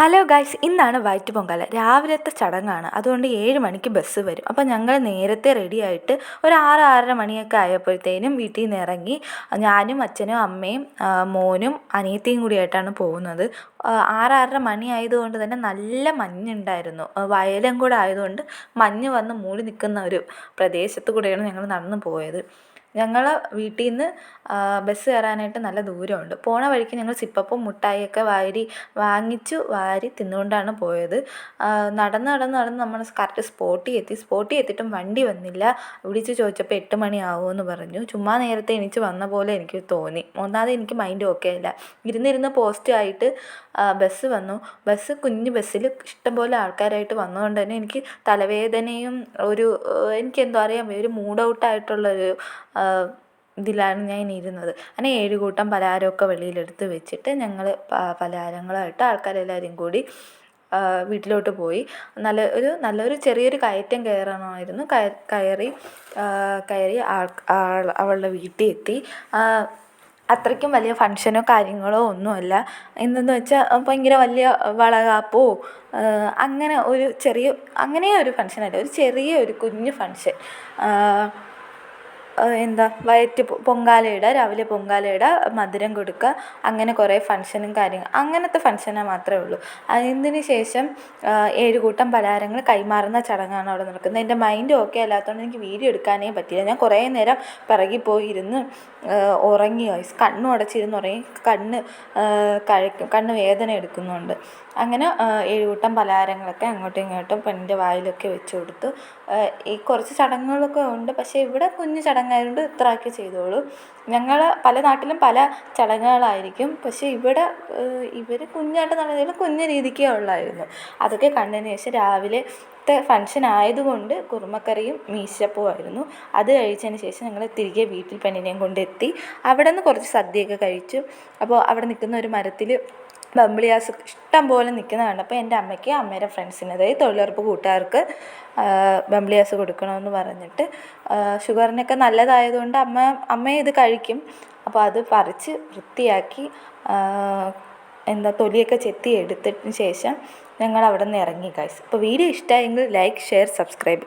Hello guys, ഇന്നാണ് white രാവിലത്തെ ചടങ്ങാണ്. അതുകൊണ്ട് 7 മണിക്ക് ബസ് വരും. അപ്പോൾ ഞങ്ങൾ നേരത്തെ റെഡിയായിട്ട് ഒരു 6-6:30 മണിയൊക്കെ ആയപ്പോഴത്തേനും വീട്ടിൽ നിന്ന് ഇറങ്ങി. ഞാനും അച്ഛനും അമ്മയും മോനും അനിയത്തിയും കൂടിയായിട്ടാണ് പോകുന്നത്. 6-6:30 മണി ആയതുകൊണ്ട് തന്നെ നല്ല മഞ്ഞുണ്ടായിരുന്നു. വയലും കൂടെ ആയതുകൊണ്ട് മഞ്ഞ് വന്ന് മൂടി നിൽക്കുന്ന ഒരു പ്രദേശത്ത് കൂടെയാണ് ഞങ്ങൾ നടന്നു പോയത്. ഞങ്ങൾ വീട്ടിൽ നിന്ന് ബസ് കയറാനായിട്ട് നല്ല ദൂരമുണ്ട്. പോണ വഴിക്ക് ഞങ്ങൾ സിപ്പപ്പും മുട്ടായിയൊക്കെ വാരി തിന്നുകൊണ്ടാണ് പോയത്. നടന്ന് നമ്മൾ കറക്റ്റ് സ്പോട്ടിൽ എത്തിയിട്ടും വണ്ടി വന്നില്ല. വിളിച്ച് ചോദിച്ചപ്പോൾ 8 മണിയാവുമെന്ന് പറഞ്ഞു. ചുമ്മാ നേരത്തെ എണീച്ച് വന്ന പോലെ എനിക്ക് തോന്നി. ഒന്നാമത് എനിക്ക് മൈൻഡ് ഓക്കെ അല്ല. ഇരുന്ന് പോസ്റ്റ് ആയിട്ട് ബസ് വന്നു. കുഞ്ഞു ബസ്സിൽ ഇഷ്ടംപോലെ ആൾക്കാരായിട്ട് വന്നതുകൊണ്ട് തന്നെ എനിക്ക് തലവേദനയും എനിക്കെന്തോ അറിയാൻ വയ്യ, ഒരു മൂഡ് ഔട്ടായിട്ടുള്ളൊരു ഇതിലാണ് ഞാൻ ഇരുന്നത്. അങ്ങനെ 7 കൂട്ടം പലഹാരമൊക്കെ വെളിയിലെടുത്ത് വെച്ചിട്ട് ഞങ്ങൾ പലഹാരങ്ങളായിട്ട് ആൾക്കാരെല്ലാവരും കൂടി വീട്ടിലോട്ട് പോയി. നല്ലൊരു ചെറിയൊരു കയറ്റം കയറണമായിരുന്നു. കയറി അവളുടെ വീട്ടിൽ എത്തി. അത്രയ്ക്കും വലിയ ഫങ്ഷനോ കാര്യങ്ങളോ ഒന്നുമല്ല. എന്തെന്ന് വെച്ചാൽ ഭയങ്കര വലിയ വളകാപ്പോ അങ്ങനെ ഒരു ഫങ്ഷനല്ല, ഒരു ചെറിയൊരു കുഞ്ഞു ഫങ്ഷൻ. രാവിലെ പൊങ്കാലയിടുക, മധുരം കൊടുക്കുക, അങ്ങനെ കുറേ ഫങ്ഷനും അങ്ങനത്തെ ഫങ്ഷന് മാത്രമേ ഉള്ളൂ. അതിന് ശേഷം 7 കൂട്ടം പലഹാരങ്ങൾ കൈമാറുന്ന ചടങ്ങാണ് അവിടെ നടക്കുന്നത്. എൻ്റെ മൈൻഡ് ഓക്കെ അല്ലാത്തതുകൊണ്ട് എനിക്ക് വീഡിയോ എടുക്കാനേ പറ്റിയില്ല. ഞാൻ കുറേ നേരം പിറകിൽ പോയിരുന്ന് ഉറങ്ങി. കണ്ണും അടച്ചിരുന്ന് ഉറങ്ങി. കണ്ണ് വേദന എടുക്കുന്നുണ്ട്. അങ്ങനെ 7 കൂട്ടം പലഹാരങ്ങളൊക്കെ അങ്ങോട്ടും ഇങ്ങോട്ടും പെണ്ണിൻ്റെ വായിലൊക്കെ വെച്ച് കൊടുത്തു. ഈ കുറച്ച് ചടങ്ങുകളൊക്കെ ഉണ്ട്, പക്ഷേ ഇവിടെ കുഞ്ഞു ചടങ്ങായതുകൊണ്ട് ഇത്രയൊക്കെ ചെയ്തോളൂ. പല നാട്ടിലും പല ചടങ്ങുകളായിരിക്കും, പക്ഷേ ഇവിടെ ഇവർ കുഞ്ഞായിട്ട് നടന്നതിലും കുഞ്ഞു രീതിക്കേ ഉള്ളായിരുന്നു. അതൊക്കെ കണ്ടതിന് ശേഷം രാവിലത്തെ ഫങ്ഷൻ ആയതുകൊണ്ട് കുറുമക്കറിയും മീശപ്പുമായിരുന്നു. അത് കഴിച്ചതിന് ശേഷം ഞങ്ങൾ തിരികെ വീട്ടിൽ പെണ്ണിനെയും കൊണ്ടെത്തി. അവിടെ നിന്ന് കുറച്ച് സദ്യയൊക്കെ കഴിച്ചു. അപ്പോൾ അവിടെ നിൽക്കുന്ന ഒരു മരത്തിൽ ബംബിളിയാസ് ഇഷ്ടം പോലെ നിൽക്കുന്നത് കണ്ടപ്പോൾ എൻ്റെ അമ്മയ്ക്ക് അമ്മയുടെ ഫ്രണ്ട്സിന്, അതായത് തൊഴിലുറപ്പ് കൂട്ടുകാർക്ക് ബംബിളിയാസ് കൊടുക്കണമെന്ന് പറഞ്ഞിട്ട്, ഷുഗറിനൊക്കെ നല്ലതായതുകൊണ്ട് അമ്മ ഇത് കഴിക്കും. അപ്പോൾ അത് പറിച്ച് വൃത്തിയാക്കി തൊലിയൊക്കെ ചെത്തി എടുത്തതിന് ശേഷം ഞങ്ങൾ അവിടെ നിന്ന് ഇറങ്ങി ഗൈസ്. അപ്പോൾ വീഡിയോ ഇഷ്ടമായെങ്കിൽ ലൈക്ക്, ഷെയർ, സബ്സ്ക്രൈബ്.